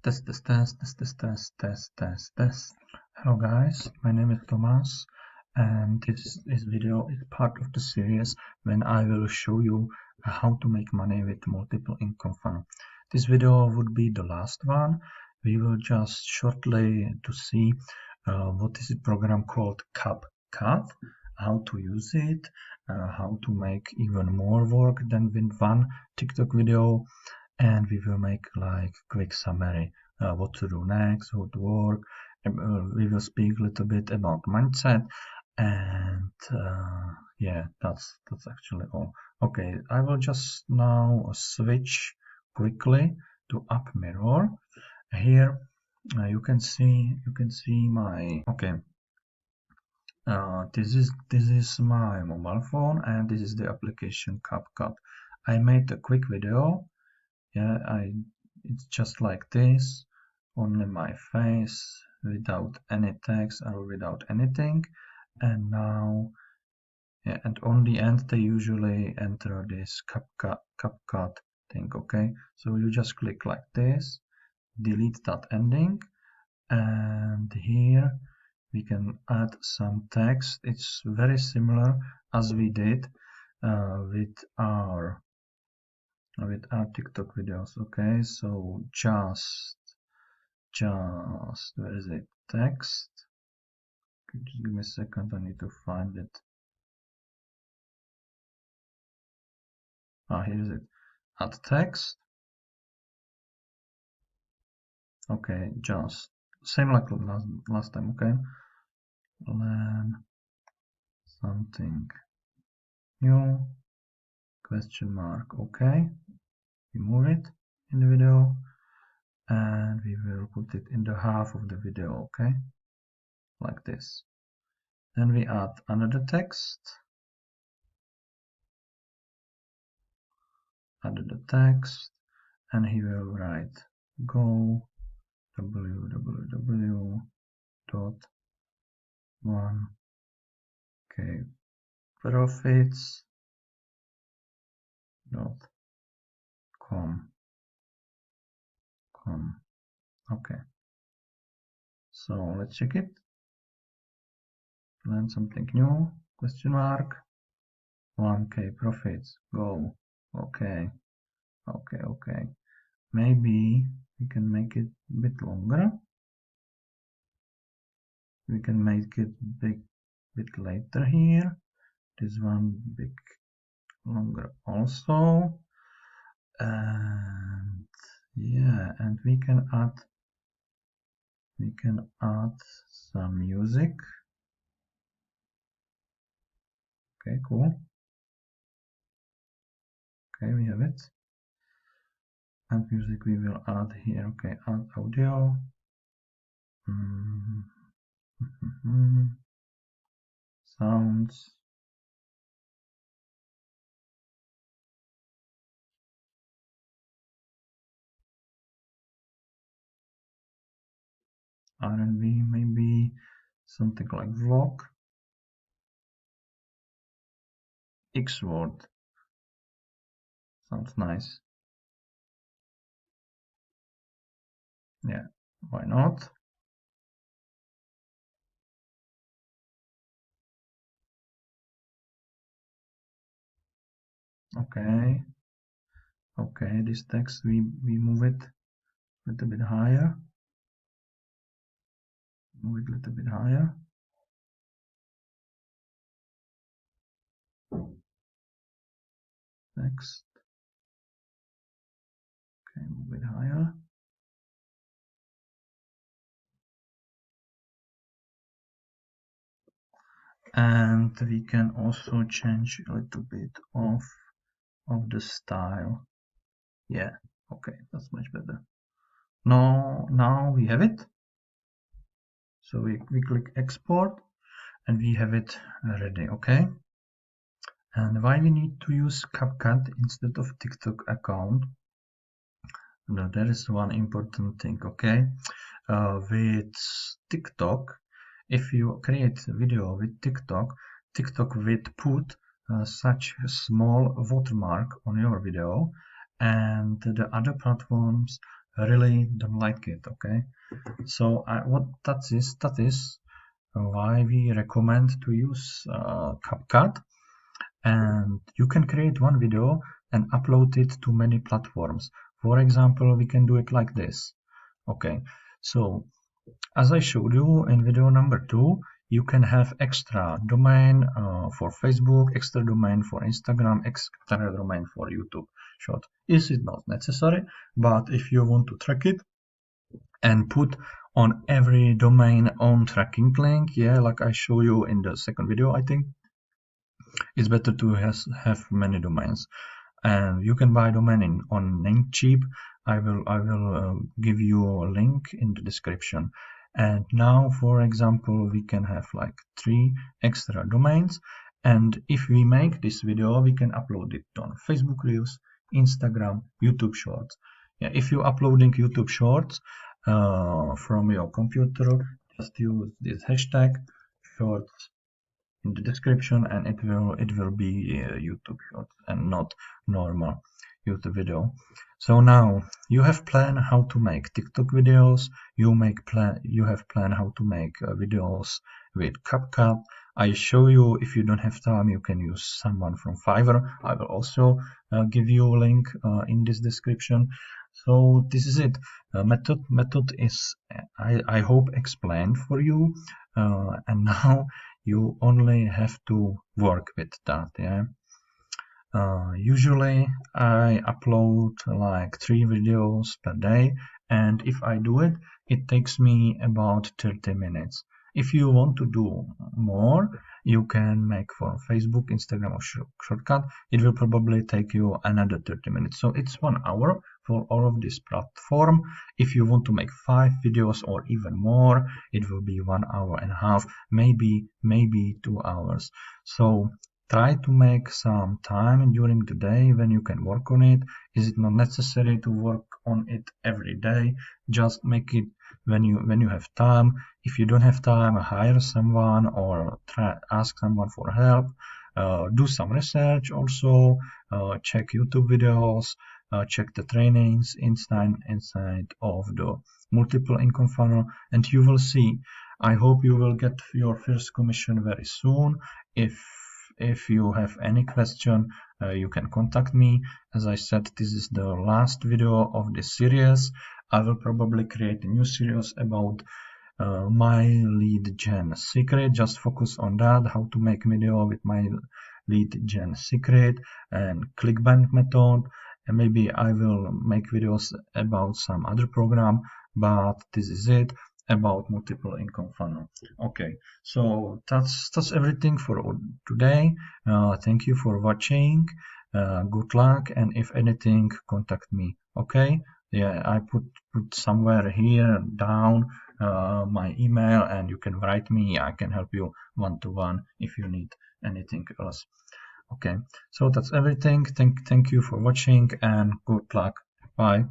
Test. Hello guys, my name is Thomas, and this video is part of the series when I will show you how to make money with multiple income funnel. This video would be the last one. We will just shortly to see what is a program called CapCut, how to use it, how to make even more work than with one TikTok video, and we will make like quick summary. What to do next, how to work. We will speak a little bit about mindset, and yeah, that's actually all. Okay, I will just now switch quickly to App Mirror. Here you can see my this is my mobile phone, and this is the application CapCut. I made a quick video. Yeah, it's just like this, only my face without any text or without anything. And now, yeah, and on the end they usually enter this CapCut thing. Okay, so you just click like this, delete that ending, and here we can add some text. It's very similar as we did with our TikTok videos. Okay, so just where is it? Text. Just give me a second, I need to find it. Here is it. Add text. Okay, just same like last time. Okay, learn something new, question mark. Okay, we move it in the video, and we will put it in the half of the video. Okay, like this. Then we add another text, and he will write go www.1kprofits.com. Okay, so let's check it. Learn something new, question mark. 1k profits, go. Okay, maybe we can make it a bit longer. We can make it bit later here. This one bit longer also. And yeah, and we can add some music. Okay, cool. Okay, we have it. And music we will add here. Okay, add audio. Sounds. R&B, maybe something like vlog. X-word. Sounds nice. Yeah, why not? Okay, this text we move it a little bit higher. Text. Okay, move it higher. And we can also change a little bit of the style. Yeah, okay, that's much better. Now we have it. So we click export, and we have it ready. Okay, and why we need to use CapCut instead of TikTok account? Now there is one important thing. Okay, with TikTok, if you create a video with TikTok will put such a small watermark on your video, and the other platforms really don't like it. Okay, so that is why we recommend to use CapCut, and you can create one video and upload it to many platforms. For example, we can do it like this. Okay, so as I showed you in video number 2, you can have extra domain for Facebook, extra domain for Instagram, extra domain for YouTube Short. This is not necessary, but if you want to track it and put on every domain own tracking link, yeah, like I show you in the second video, I think it's better to have many domains. And you can buy domain on Namecheap. I will give you a link in the description. And now, for example, we can have like 3 extra domains, and if we make this video, we can upload it on Facebook Reels, Instagram, YouTube Shorts. Yeah, if you're uploading YouTube Shorts from your computer, just use this hashtag shorts in the description, and it will be YouTube Shorts and not normal YouTube video. So now you have plan how to make TikTok videos. You have plan how to make videos with CapCut. I show you. If you don't have time, you can use someone from Fiverr. I will also give you a link in this description. So this is it. Method is I hope explained for you, and now you only have to work with that. Yeah. Usually I upload like 3 videos per day, and if I do it, it takes me about 30 minutes. If you want to do more, you can make for Facebook, Instagram, or Shortcut. It will probably take you another 30 minutes. So it's 1 hour for all of this platform. If you want to make 5 videos or even more, it will be 1 hour and a half, maybe 2 hours. So try to make some time during the day when you can work on it. Is it not necessary to work on it every day? Just make it when you have time. If you don't have time, hire someone or ask someone for help. Do some research also. Check YouTube videos. Check the trainings inside of the multiple income funnel, and you will see. I hope you will get your first commission very soon. If you have any question, you can contact me. As I said, this is the last video of this series. I will probably create a new series about my lead gen secret. Just focus on that, how to make video with my lead gen secret and ClickBank method. And maybe I will make videos about some other program, but this is it about multiple income funnel. Okay, so that's everything for today. Thank you for watching. Good luck, and if anything, contact me. Okay, yeah, I put somewhere here down my email, and you can write me. I can help you one-to-one if you need anything else. Okay, so that's everything. Thank you for watching, and good luck. Bye.